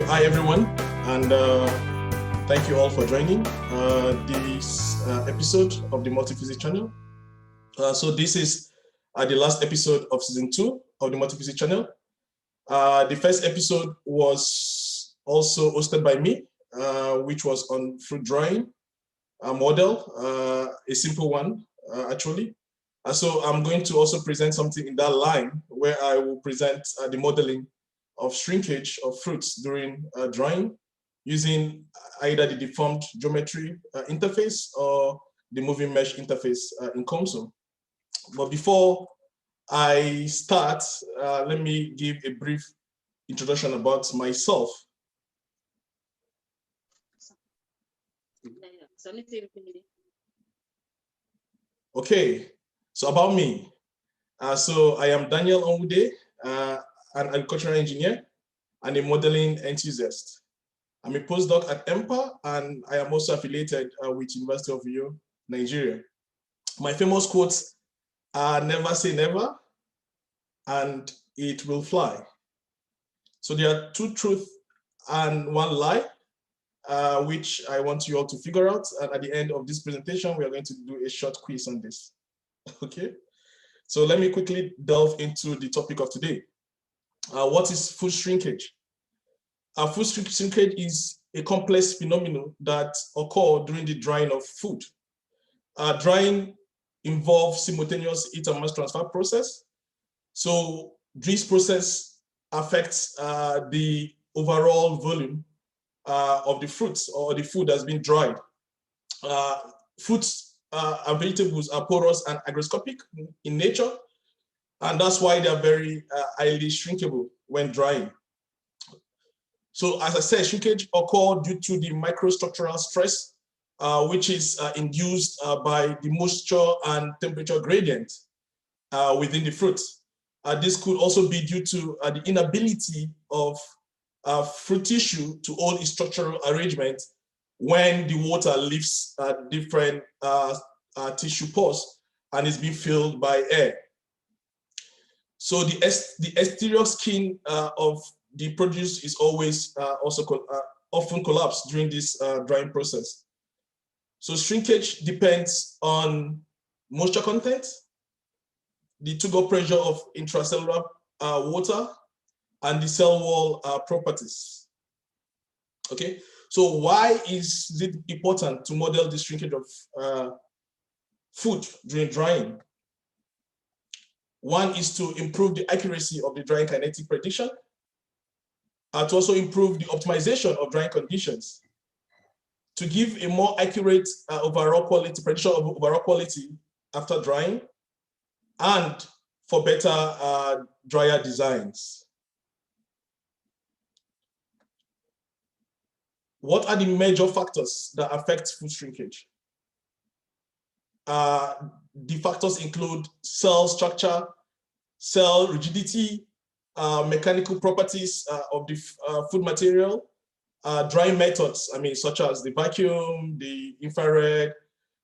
Hi everyone, and thank you all for joining this episode of the Multiphysics Channel. So this is the last episode of season 2 of the Multiphysics Channel. The first episode was also hosted by me, which was on fruit drawing model, a simple one actually. So I'm going to also present something in that line where I will present the modeling of shrinkage of fruits during drawing using either the deformed geometry interface or the moving mesh interface in COMSOL. But before I start, let me give a brief introduction about myself. Okay, so about me. So I am Daniel Onwude, an agricultural engineer and a modeling enthusiast. I'm a postdoc at Empa, and I am also affiliated with University of Uyo, Nigeria. My famous quotes are "never say never," and "it will fly." So there are two truths and one lie, which I want you all to figure out. And at the end of this presentation, we are going to do a short quiz on this. Okay, so let me quickly delve into the topic of today. What is food shrinkage? Food shrinkage is a complex phenomenon that occurs during the drying of food. Drying involves simultaneous heat and mass transfer process. So this process affects the overall volume of the fruits or the food that's been dried. Fruits and vegetables are porous and hygroscopic in nature, and that's why they are very highly shrinkable when drying. So as I said, shrinkage occurs due to the microstructural stress, which is induced by the moisture and temperature gradient within the fruit. This could also be due to the inability of fruit tissue to hold its structural arrangement when the water leaves different tissue pores and is being filled by air. So the exterior skin of the produce is always often collapsed during this drying process. So shrinkage depends on moisture content, the Turgot pressure of intracellular water, and the cell wall properties. Okay, so why is it important to model the shrinkage of food during drying? One is to improve the accuracy of the drying kinetic prediction, to also improve the optimization of drying conditions, to give a more accurate overall quality, prediction of overall quality after drying, and for better dryer designs. What are the major factors that affect food shrinkage? The factors include cell structure, cell rigidity, mechanical properties of the food material, drying methods, such as the vacuum, the infrared,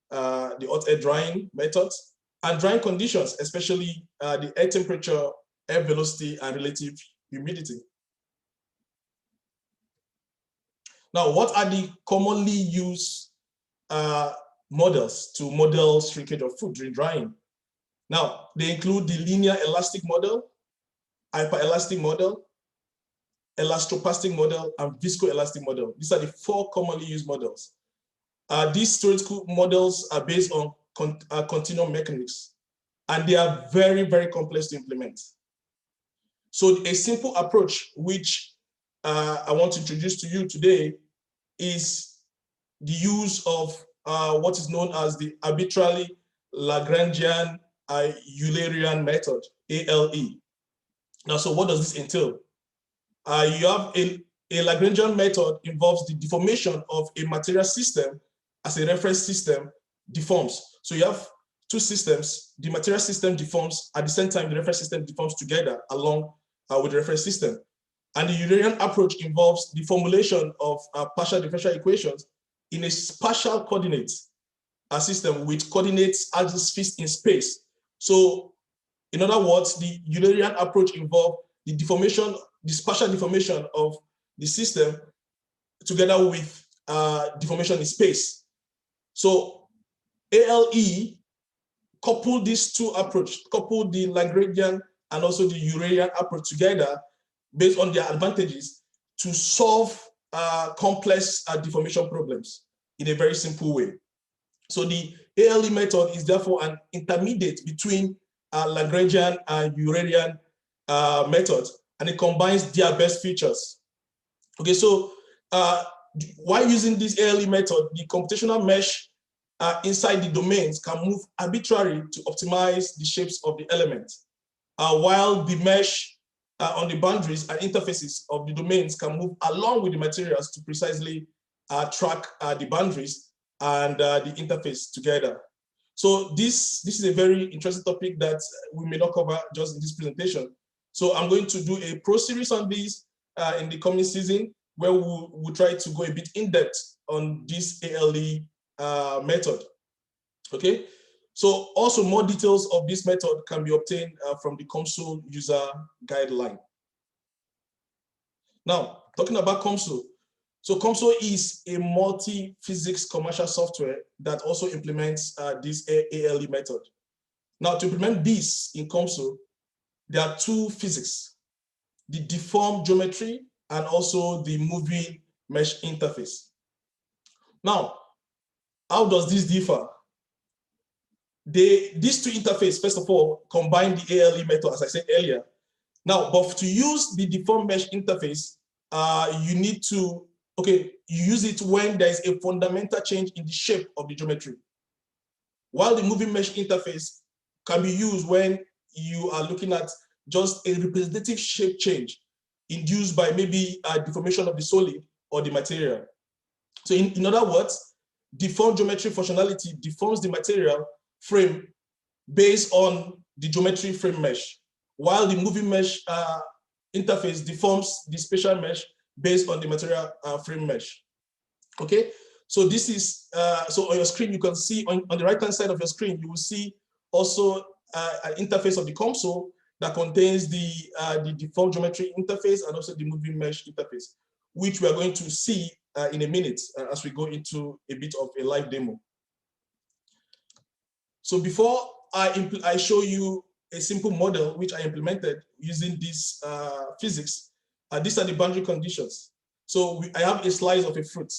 the hot air drying methods, and drying conditions, especially the air temperature, air velocity, and relative humidity. Now, what are the commonly used models to model shrinkage of food during drying? Now, they include the linear elastic model, hyperelastic model, elastoplastic model, and viscoelastic model. These are the 4 commonly used models. These theoretical models are based on continuum mechanics, and they are very, very complex to implement. So a simple approach, which I want to introduce to you today, is the use of what is known as the arbitrarily Lagrangian-Eulerian method, ALE. Now, so what does this entail? You have a Lagrangian method involves the deformation of a material system as a reference system deforms. So you have 2 systems. The material system deforms at the same time the reference system deforms together along with the reference system. And the Eulerian approach involves the formulation of partial differential equations in a spatial coordinate system with coordinates axis fixed in space. So in other words, the Eulerian approach involves the deformation, the spatial deformation of the system together with deformation in space. So ALE coupled these two approaches, coupled the Lagrangian and also the Eulerian approach together based on their advantages to solve complex deformation problems in a very simple way. So the ALE method is therefore an intermediate between Lagrangian and Eulerian method, and it combines their best features. Okay, so while using this ALE method, the computational mesh inside the domains can move arbitrarily to optimize the shapes of the element, while the mesh on the boundaries and interfaces of the domains can move along with the materials to precisely track the boundaries and the interface together. So this is a very interesting topic that we may not cover just in this presentation. So I'm going to do a pro series on this in the coming season, where we'll try to go a bit in depth on this ALE method. Okay, so also more details of this method can be obtained from the COMSOL user guideline. Now, talking about COMSOL. So COMSOL is a multi-physics commercial software that also implements this ALE method. Now, to implement this in COMSOL, there are two physics: the deformed geometry and also the moving mesh interface. Now, how does this differ? These two interfaces, first of all, combine the ALE method, as I said earlier. Now, but to use the deformed mesh interface, you need to, you use it when there is a fundamental change in the shape of the geometry. While the moving mesh interface can be used when you are looking at just a representative shape change induced by maybe a deformation of the solid or the material. So in other words, deformed geometry functionality deforms the material frame based on the geometry frame mesh, while the moving mesh interface deforms the spatial mesh based on the material frame mesh. Okay, so this is, so on your screen, you can see on the right-hand side of your screen, you will see also an interface of the COMSOL that contains the deformed geometry interface and also the moving mesh interface, which we are going to see in a minute as we go into a bit of a live demo. So before I show you a simple model which I implemented using this physics, these are the boundary conditions. So I have a slice of a fruit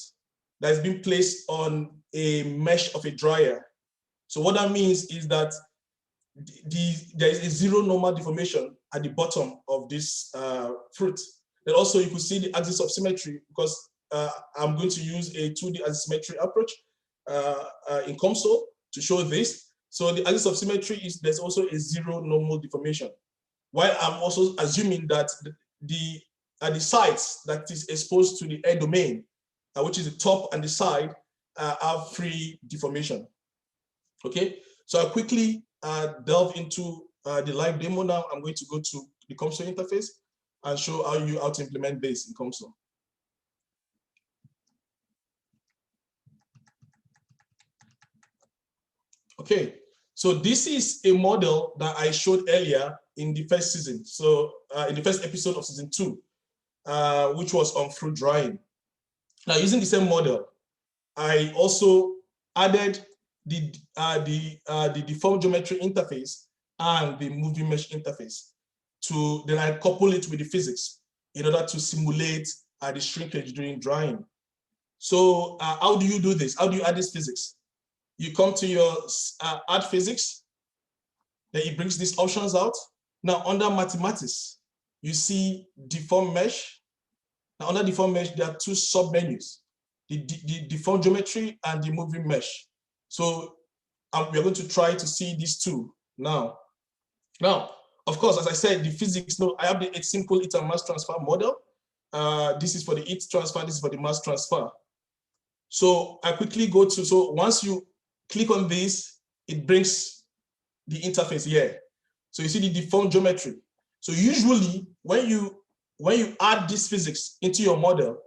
that has been placed on a mesh of a dryer. So what that means is that there is a zero normal deformation at the bottom of this fruit. And also you could see the axis of symmetry, because I'm going to use a 2D axis symmetry approach in COMSOL to show this. So the axis of symmetry is there's also a zero normal deformation, while I'm also assuming that the sides that is exposed to the air domain, which is the top and the side, have free deformation. Okay, so I'll quickly delve into the live demo now. I'm going to go to the COMSOL interface and show how to implement this in COMSOL. Okay, so this is a model that I showed earlier in the first season. So in the first episode of season 2, which was on fruit drying. Now, using the same model, I also added the deformed geometry interface and the moving mesh interface. Then I couple it with the physics in order to simulate the shrinkage during drying. So how do you do this? How do you add this physics? You come to your add physics, then it brings these options out. Now under mathematics, you see deformed mesh. Now under deformed mesh, there are two sub-menus, the deformed geometry and the moving mesh. So we're going to try to see these two now. Now, of course, as I said, the physics, I have the simple heat and mass transfer model. This is for the heat transfer, this is for the mass transfer. So I quickly go to, so once you click on this, it brings the interface here. So you see the deformed geometry. So usually when you add this physics into your model,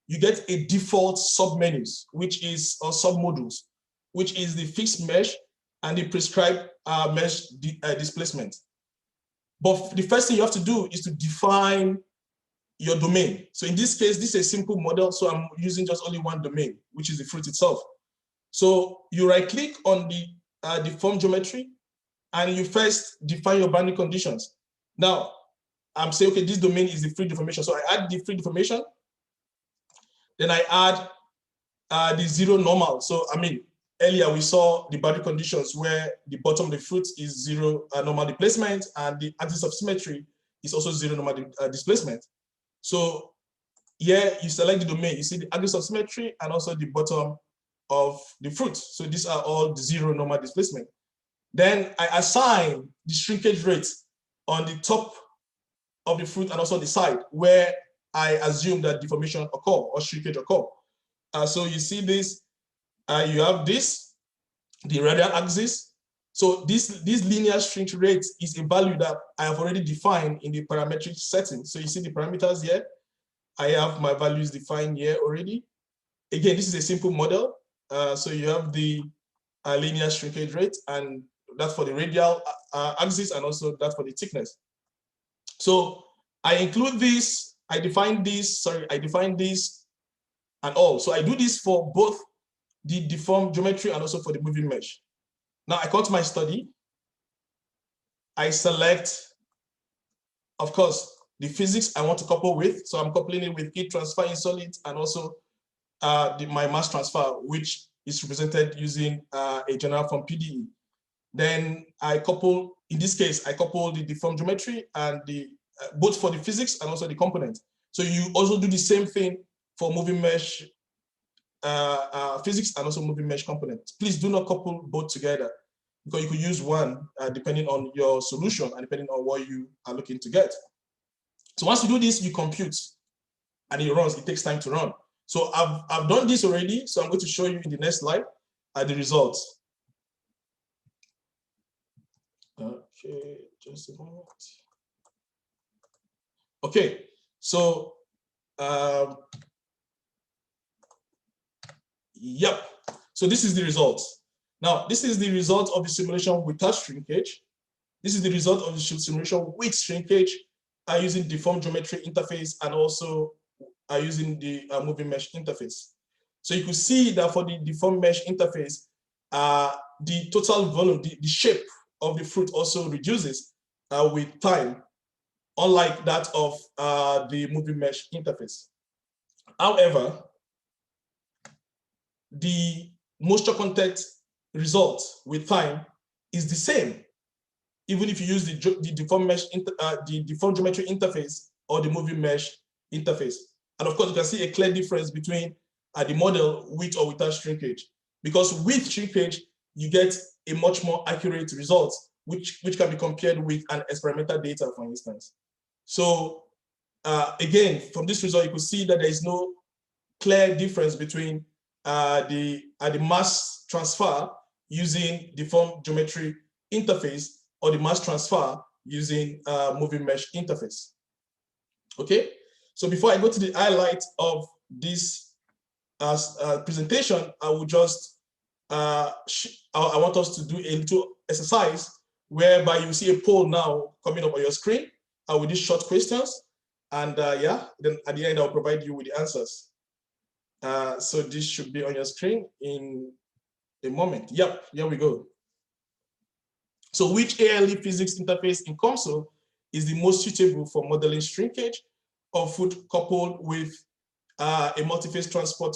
you get a default sub-menus, which is, or sub-modules, which is the fixed mesh and the prescribed mesh displacement. But the first thing you have to do is to define your domain. So in this case, this is a simple model, so I'm using just only one domain, which is the fruit itself. So you right-click on the deformed geometry, and you first define your boundary conditions. Now, I'm saying, okay, this domain is the free deformation. So I add the free deformation, then I add the zero normal. So, I mean, earlier we saw the boundary conditions where the bottom of the fruit is zero normal displacement, and the axis of symmetry is also zero normal displacement. So here you select the domain, you see the axis of symmetry and also the bottom of the fruit. So these are all the zero normal displacement. Then I assign the shrinkage rate on the top of the fruit and also the side where I assume that deformation occur or shrinkage occur. So you see this, you have this, the radial axis. So this linear shrinkage rate is a value that I have already defined in the parametric setting. So you see the parameters here. I have my values defined here already. Again, this is a simple model. So you have the linear shrinkage rate, and that's for the radial axis and also that for the thickness. So I include this, I define this and all. So I do this for both the deformed geometry and also for the moving mesh. Now I come to my study. I select, of course, the physics I want to couple with. So I'm coupling it with heat transfer in solids and also my mass transfer, which is represented using a general form PDE. Then I couple, in this case, I couple the deformed geometry and the both for the physics and also the component. So you also do the same thing for moving mesh physics and also moving mesh component. Please do not couple both together, because you could use one depending on your solution and depending on what you are looking to get. So once you do this, you compute and it runs. It takes time to run. So I've done this already. So I'm going to show you in the next slide the results. Okay, just a moment. Okay, so yep. So this is the result. Now, this is the result of the simulation without shrinkage. This is the result of the simulation with shrinkage using deformed geometry interface and also using the moving mesh interface. So you can see that for the deformed mesh interface, the total volume, the shape of the fruit also reduces with time, unlike that of the moving mesh interface. However, the moisture content result with time is the same, even if you use the deformed mesh, the deformed geometry interface or the moving mesh interface. And of course, you can see a clear difference between the model with or without shrinkage, because with shrinkage, you get a much more accurate result, which can be compared with an experimental data, for instance. So again, from this result, you can see that there is no clear difference between the mass transfer using deformed geometry interface or the mass transfer using moving mesh interface. Okay, so before I go to the highlight of this presentation, I will just I want us to do a little exercise whereby you see a poll now coming up on your screen with these short questions, and yeah, then at the end I'll provide you with the answers. So this should be on your screen in a moment. Yep, here we go. So which ALE physics interface in COMSOL is the most suitable for modeling shrinkage of food coupled with a multi-phase transport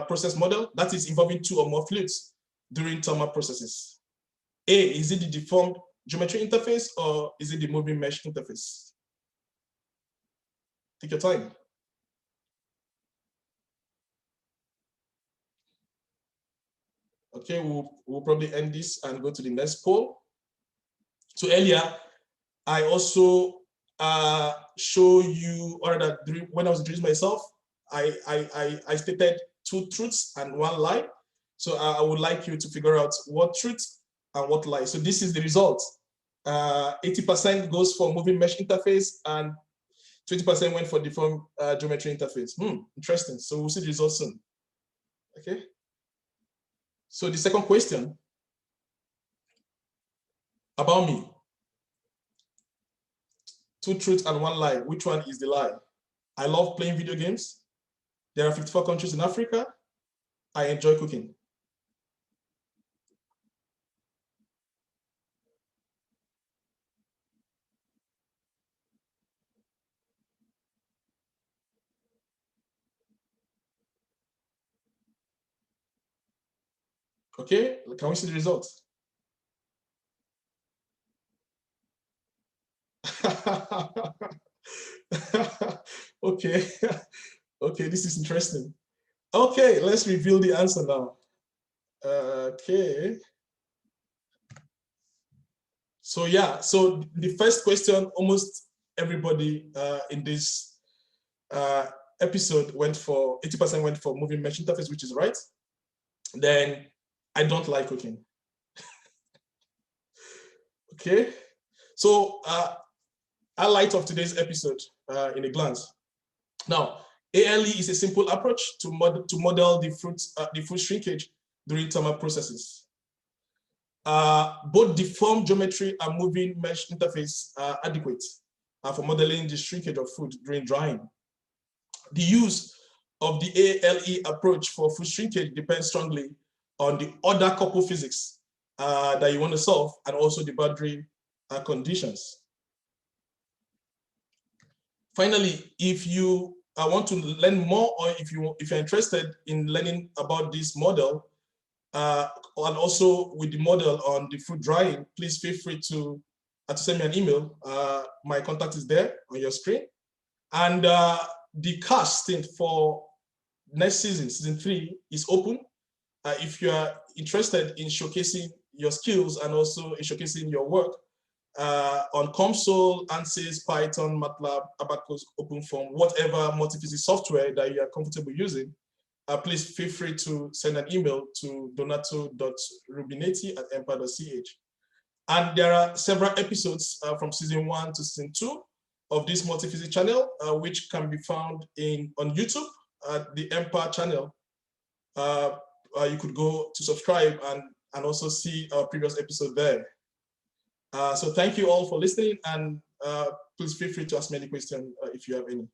process model that is involving two or more fluids during thermal processes? A, is it the deformed geometry interface or is it the moving mesh interface? Take your time. Okay, we'll probably end this and go to the next poll. So earlier, I also show you, or that when I was introducing myself, I stated two truths and one lie. So I would like you to figure out what truth and what lie. So this is the result. 80% goes for moving mesh interface and 20% went for deformed geometry interface. Interesting. So we'll see the results soon. Okay. So the second question about me. Two truths and one lie. Which one is the lie? I love playing video games. There are 54 countries in Africa. I enjoy cooking. Okay, can we see the results? Okay, okay, this is interesting. Okay, let's reveal the answer now. Okay. So yeah, so the first question, almost everybody in this episode went for, 80% went for moving mesh interface, which is right. Then I don't like cooking. Okay, so highlight of today's episode in a glance. Now, ALE is a simple approach to model the fruit shrinkage during thermal processes. Both deformed geometry and moving mesh interface are adequate for modeling the shrinkage of food during drying. The use of the ALE approach for food shrinkage depends strongly on the other couple physics that you want to solve and also the boundary conditions. Finally, if you want to learn more, or if you're interested in learning about this model, and also with the model on the fruit drying, please feel free to send me an email. My contact is there on your screen. And the casting for next season, season 3, is open. If you are interested in showcasing your skills and also in showcasing your work on COMSOL, ANSYS, Python, MATLAB, Abacus, OpenFOAM, whatever multiphysics software that you are comfortable using, please feel free to send an email to donato.rubinetti@empa.ch. And there are several episodes from season 1 to season 2 of this Multiphysics channel, which can be found on YouTube at the Empa channel. You could go to subscribe and also see our previous episode there. So thank you all for listening, and please feel free to ask me any questions if you have any.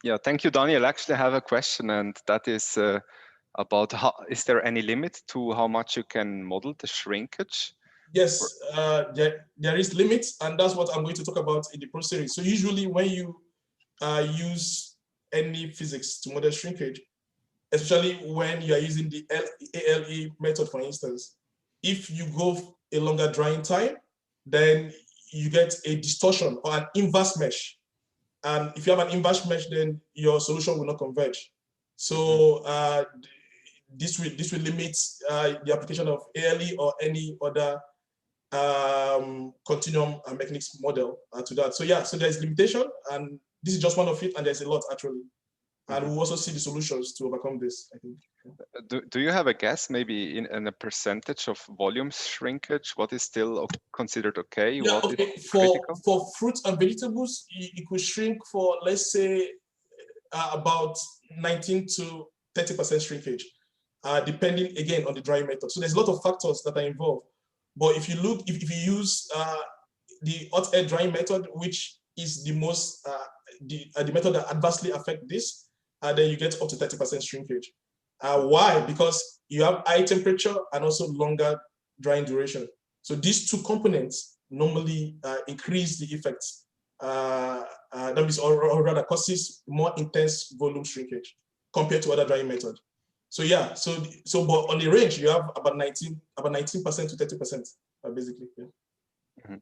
Yeah, thank you, Daniel. Actually, I have a question, and that is about is there any limit to how much you can model the shrinkage? Yes, there is limits, and that's what I'm going to talk about in the Pro series. So usually when you use any physics to model shrinkage, especially when you are using the ALE method, for instance, if you go a longer drying time, then you get a distortion or an inverse mesh. And if you have an inverse mesh, then your solution will not converge. So this will limit the application of ALE or any other continuum mechanics model to that. So yeah, so there's limitation, and this is just one of it, and there's a lot actually. And we'll also see the solutions to overcome this, I think. Do you have a guess, maybe in a percentage of volume shrinkage? What is still considered okay? Yeah, what okay. Is for fruits and vegetables, it could shrink for, let's say, about 19 to 30% shrinkage, depending again on the drying method. So there's a lot of factors that are involved. But if you look, if you use the hot air drying method, which is the most the method that adversely affects this, then you get up to 30% shrinkage. Why? Because you have high temperature and also longer drying duration. So these two components normally increase the effects. That means, or rather causes more intense volume shrinkage compared to other drying method. So yeah, so but on the range you have about 19% to 30%, basically. Yeah.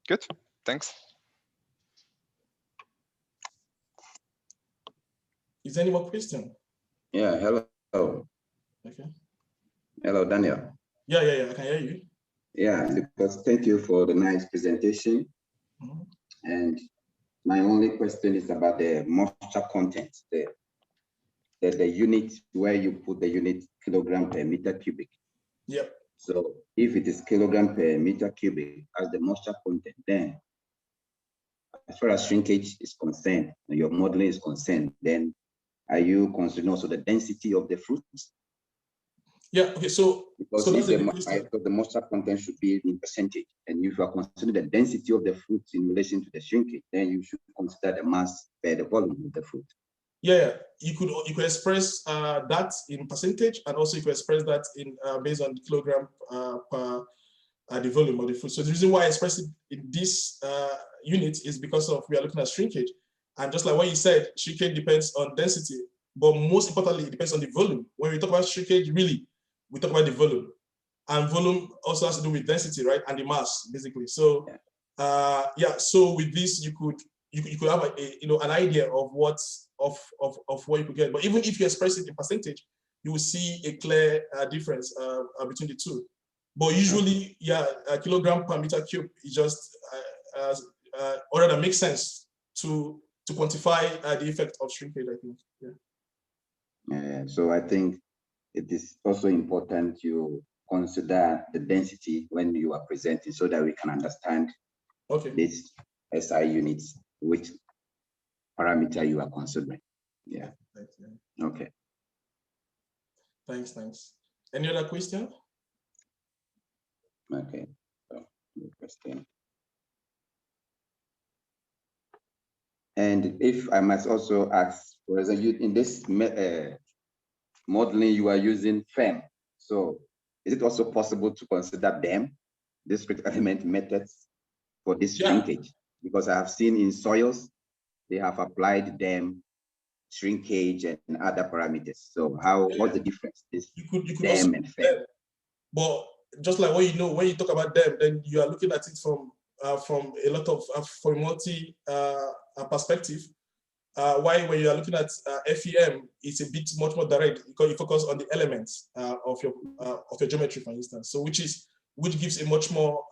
Good, thanks. Is there any more question? Yeah, hello. Okay. Hello, Daniel. Yeah, I can hear you. Yeah, because thank you for the nice presentation. And my only question is about the moisture content, the unit where you put the unit kilogram per meter cubic. Yep. So if it is kilogram per meter cubic as the moisture content, then as far as shrinkage is concerned, and your modeling is concerned, then are you considering also the density of the fruits? Yeah, okay, so because that's the moisture content should be in percentage, and if you are considering the density of the fruit in relation to the shrinkage, then you should consider the mass per the volume of the fruit. Yeah, you could express that in percentage, and also you could express that in based on the kilogram per the volume of the fruit. So the reason why I express it in this unit is because of we are looking at shrinkage, and just like what you said, shrinkage depends on density, but most importantly, it depends on the volume. When we talk about shrinkage, really, we talk about the volume, and volume also has to do with density, right, and the mass, basically. So, yeah. So with this, you could have an idea of what what you could get. But even if you express it in percentage, you will see a clear difference between the two. But usually, yeah, a kilogram per meter cube is just or that makes sense to quantify the effect of shrinkage, I think. Yeah. So I think it is also important to consider the density when you are presenting, so that we can understand these SI units, which parameter you are considering. Yeah. Okay. Thanks. Any other question? Okay. So, good question. And if I must also ask, for example, in this modeling, you are using FEM. So is it also possible to consider them, discrete element methods, for this shrinkage? Because I have seen in soils, they have applied them, shrinkage, and other parameters. So what's the difference? You could them and FEM. But just like what you know, when you talk about them, then you are looking at it from a lot of from multi perspective. Why when you are looking at FEM, it's a bit much more direct because you focus on the elements of your geometry, for instance. So which gives a much more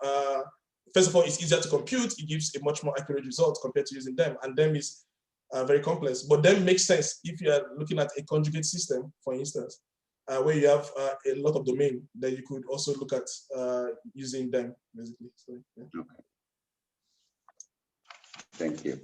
first of all, it's easier to compute. It gives a much more accurate result compared to using them, and them is very complex. But them makes sense if you are looking at a conjugate system, for instance, where you have a lot of domain. Then you could also look at using them basically. So, yeah. Okay. Thank you.